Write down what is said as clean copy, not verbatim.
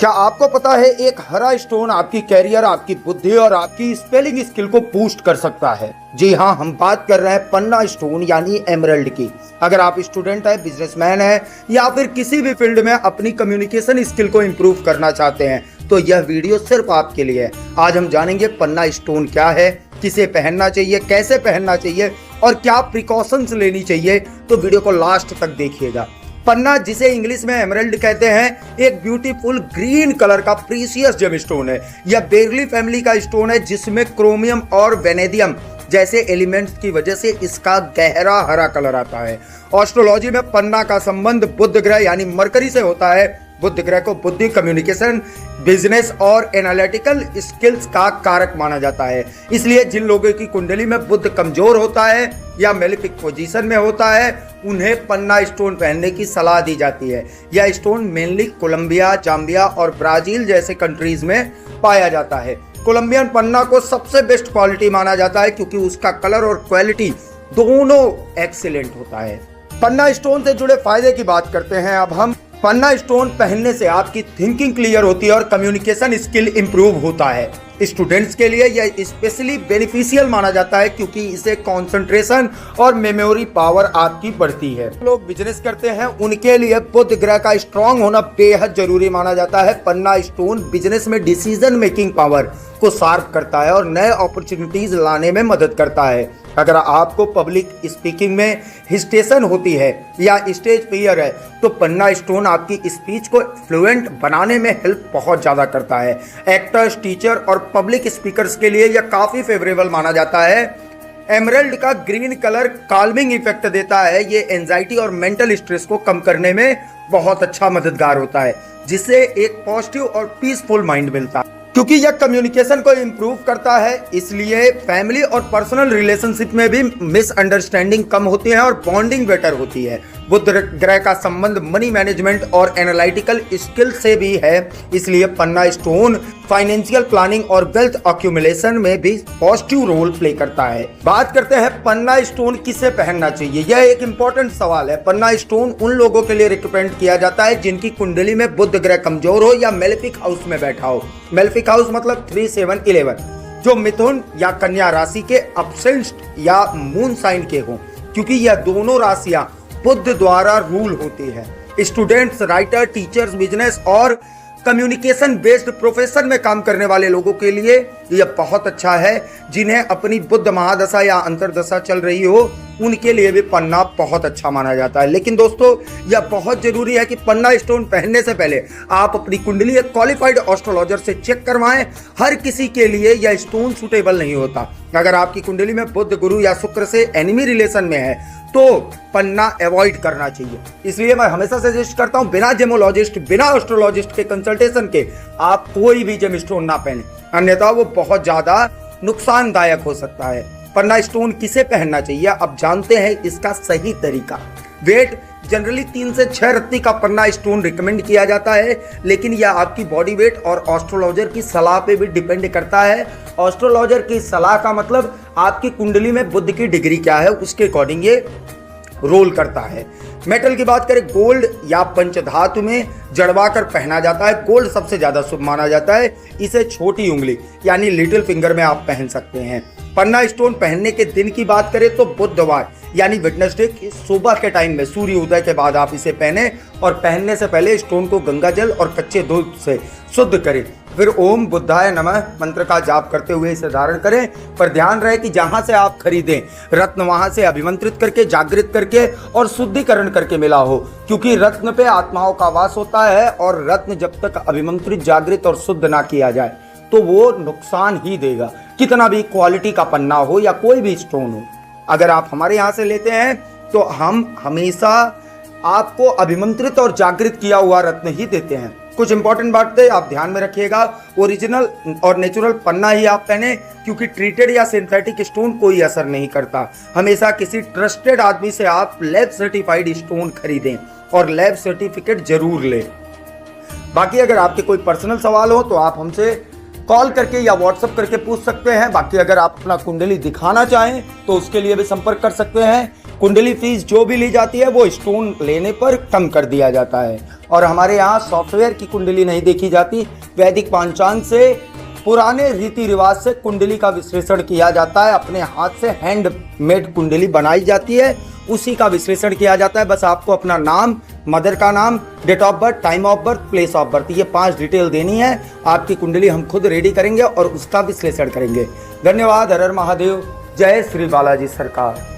क्या आपको पता है एक हरा स्टोन आपकी कैरियर, आपकी बुद्धि और आपकी स्पेलिंग स्किल को बूस्ट कर सकता है। जी हाँ, हम बात कर रहे हैं पन्ना स्टोन यानी एमरल्ड की। अगर आप स्टूडेंट है, बिजनेसमैन है या फिर किसी भी फील्ड में अपनी कम्युनिकेशन स्किल को इम्प्रूव करना चाहते हैं तो यह वीडियो सिर्फ आपके लिए है। आज हम जानेंगे पन्ना स्टोन क्या है, किसे पहनना चाहिए, कैसे पहनना चाहिए और क्या प्रिकॉशंस लेनी चाहिए, तो वीडियो को लास्ट तक देखिएगा। पन्ना, जिसे इंग्लिश में एमरल्ड कहते हैं, एक ब्यूटीफुल ग्रीन कलर का प्रीशियस जेमस्टोन है। यह बेरली फैमिली का स्टोन है जिसमें क्रोमियम और वेनेडियम जैसे एलिमेंट्स की वजह से इसका गहरा हरा कलर आता है। एस्ट्रोलॉजी में पन्ना का संबंध बुध ग्रह यानी मरकरी से होता है। बुध ग्रह को बुद्धि, कम्युनिकेशन, बिजनेस और एनालिटिकल स्किल्स का कारक माना जाता है। इसलिए जिन लोगों की कुंडली में बुध कमजोर होता है या मेलिफिक पोजीशन में होता है उन्हें पन्ना स्टोन पहनने की सलाह दी जाती है। यह स्टोन मेनली कोलंबिया, जाम्बिया और ब्राजील जैसे कंट्रीज में पाया जाता है। कोलंबियन पन्ना को सबसे बेस्ट क्वालिटी माना जाता है क्योंकि उसका कलर और क्वालिटी दोनों एक्सीलेंट होता है। पन्ना स्टोन से जुड़े फायदे की बात करते हैं अब हम। पन्ना स्टोन पहनने से आपकी थिंकिंग क्लियर होती है और कम्युनिकेशन स्किल इंप्रूव होता है। स्टूडेंट्स के लिए यह स्पेशली बेनिफिशियल माना जाता है क्योंकि इसे कंसंट्रेशन और मेमोरी पावर आपकी बढ़ती है। लोग बिजनेस करते हैं उनके लिए बुध ग्रह का स्ट्रांग होना बेहद जरूरी माना जाता है। पन्ना स्टोन बिजनेस में डिसीजन मेकिंग पावर को शार्प करता है और नए अपॉर्चुनिटीज लाने में मदद करता है। अगर आपको पब्लिक स्पीकिंग में हेजिटेशन होती है या स्टेज फियर है तो पन्ना स्टोन आपकी स्पीच को फ्लुएंट बनाने में हेल्प बहुत ज़्यादा करता है। एक्टर्स, टीचर और पब्लिक स्पीकर्स के लिए यह काफ़ी फेवरेबल माना जाता है। एमरल्ड का ग्रीन कलर काल्मिंग इफेक्ट देता है। ये एंजाइटी और मेंटल स्ट्रेस को कम करने में बहुत अच्छा मददगार होता है, जिससे एक पॉजिटिव और पीसफुल माइंड मिलता है। क्योंकि यह कम्युनिकेशन को इम्प्रूव करता है इसलिए फैमिली और पर्सनल रिलेशनशिप में भी मिसअंडरस्टैंडिंग कम होती है और बॉन्डिंग बेटर होती है। बुध ग्रह का संबंध मनी मैनेजमेंट और एनालिटिकल स्किल से भी है, इसलिए पन्ना स्टोन फाइनेंशियल प्लानिंग और वेल्थ अक्यूमुलेशन में भी पॉजिटिव रोल प्ले करता है। बात करते हैं पन्ना स्टोन किसे पहनना चाहिए। यह एक इंपॉर्टेंट सवाल है। पन्ना स्टोन उन लोगों के लिए रिकमेंड किया जाता है जिनकी कुंडली में बुध ग्रह कमजोर हो या मेलेफिक हाउस में बैठा हो। मेलेफिक हाउस मतलब 3, 7, 11, जो मिथुन या कन्या राशि के अपसेंट या मून साइन के हों, क्योंकि यह दोनों राशियां बुध द्वारा रूल होती है। स्टूडेंट्स, राइटर, टीचर्स, बिजनेस और कम्युनिकेशन बेस्ड प्रोफेशन में काम करने वाले लोगों के लिए यह बहुत अच्छा है। जिन्हें अपनी बुध महादशा या अंतरदशा चल रही हो उनके लिए भी पन्ना बहुत अच्छा माना जाता है। लेकिन दोस्तों, यह बहुत जरूरी है कि पन्ना स्टोन पहनने से पहले आप अपनी कुंडली एक क्वालिफाइड एस्ट्रोलॉजर से चेक करवाएं। हर किसी के लिए यह स्टोन सूटेबल नहीं होता। अगर आपकी कुंडली में बुध, गुरु या शुक्र से एनिमी रिलेशन में है तो पन्ना अवॉइड करना चाहिए। इसलिए मैं हमेशा सजेस्ट करता हूं बिना जेमोलॉजिस्ट, बिना एस्ट्रोलॉजिस्ट के कंसल्टेशन के आप कोई भी जेम स्टोन ना पहने, अन्यथा वो बहुत ज्यादा नुकसानदायक हो सकता है। पन्ना स्टोन किसे पहनना चाहिए, अब जानते हैं इसका सही तरीका। वेट जनरली 3 से 6 रत्ती का पन्ना स्टोन रिकमेंड किया जाता है, लेकिन यह आपकी बॉडी वेट और एस्ट्रोलॉजर की सलाह पे भी डिपेंड करता है। एस्ट्रोलॉजर की सलाह का मतलब आपकी कुंडली में बुध की डिग्री क्या है उसके अकॉर्डिंग ये रोल करता है। मेटल की बात करें, गोल्ड या पंचधातु में जड़वा कर पहना जाता है। गोल्ड सबसे ज्यादा शुभ माना जाता है। इसे छोटी उंगली यानी लिटिल फिंगर में आप पहन सकते हैं। पन्ना स्टोन पहनने के दिन की बात करें तो बुधवार यानी वेडनेसडे की सुबह के टाइम में सूर्य उदय के बाद आप इसे पहने और पहनने से पहले स्टोन को गंगा जल और कच्चे दूध से शुद्ध करें। फिर ओम बुद्धाय नमः मंत्र का जाप करते हुए इसे धारण करें। पर ध्यान रहे कि जहां से आप खरीदें रत्न वहां से अभिमंत्रित करके, जागृत करके और शुद्धिकरण करके मिला हो, क्योंकि रत्न पे आत्माओं का वास होता है और रत्न जब तक अभिमंत्रित, जागृत और शुद्ध ना किया जाए तो वो नुकसान ही देगा, कितना भी क्वालिटी का पन्ना हो या कोई भी स्टोन हो। अगर आप हमारे यहाँ से लेते हैं तो हम हमेशा आपको अभिमंत्रित और जागृत किया हुआ रत्न ही देते हैं। कुछ इंपॉर्टेंट बातें आप ध्यान में रखिएगा। ओरिजिनल और नेचुरल पन्ना ही आप पहने, क्योंकि ट्रीटेड या सिंथेटिक स्टोन कोई असर नहीं करता। हमेशा किसी ट्रस्टेड आदमी से आप लैब सर्टिफाइड स्टोन खरीदें और लैब सर्टिफिकेट जरूर लें। बाकी अगर आपके कोई पर्सनल सवाल हो तो आप हमसे कॉल करके या व्हाट्सएप करके पूछ सकते हैं। बाकी अगर आप अपना कुंडली दिखाना चाहें तो उसके लिए भी संपर्क कर सकते हैं। कुंडली फीस जो भी ली जाती है वो स्टोन लेने पर कम कर दिया जाता है। और हमारे यहाँ सॉफ्टवेयर की कुंडली नहीं देखी जाती। वैदिक पांचांग से, पुराने रीति रिवाज से कुंडली का विश्लेषण किया जाता है। अपने हाथ से हैंडमेड कुंडली बनाई जाती है, उसी का विश्लेषण किया जाता है। बस आपको अपना नाम, मदर का नाम, date of birth, time of birth, place of birth, ये 5 डिटेल देनी है। आपकी कुंडली हम खुद रेडी करेंगे और उसका विश्लेषण करेंगे। धन्यवाद। हर हर महादेव। जय श्री बालाजी सरकार।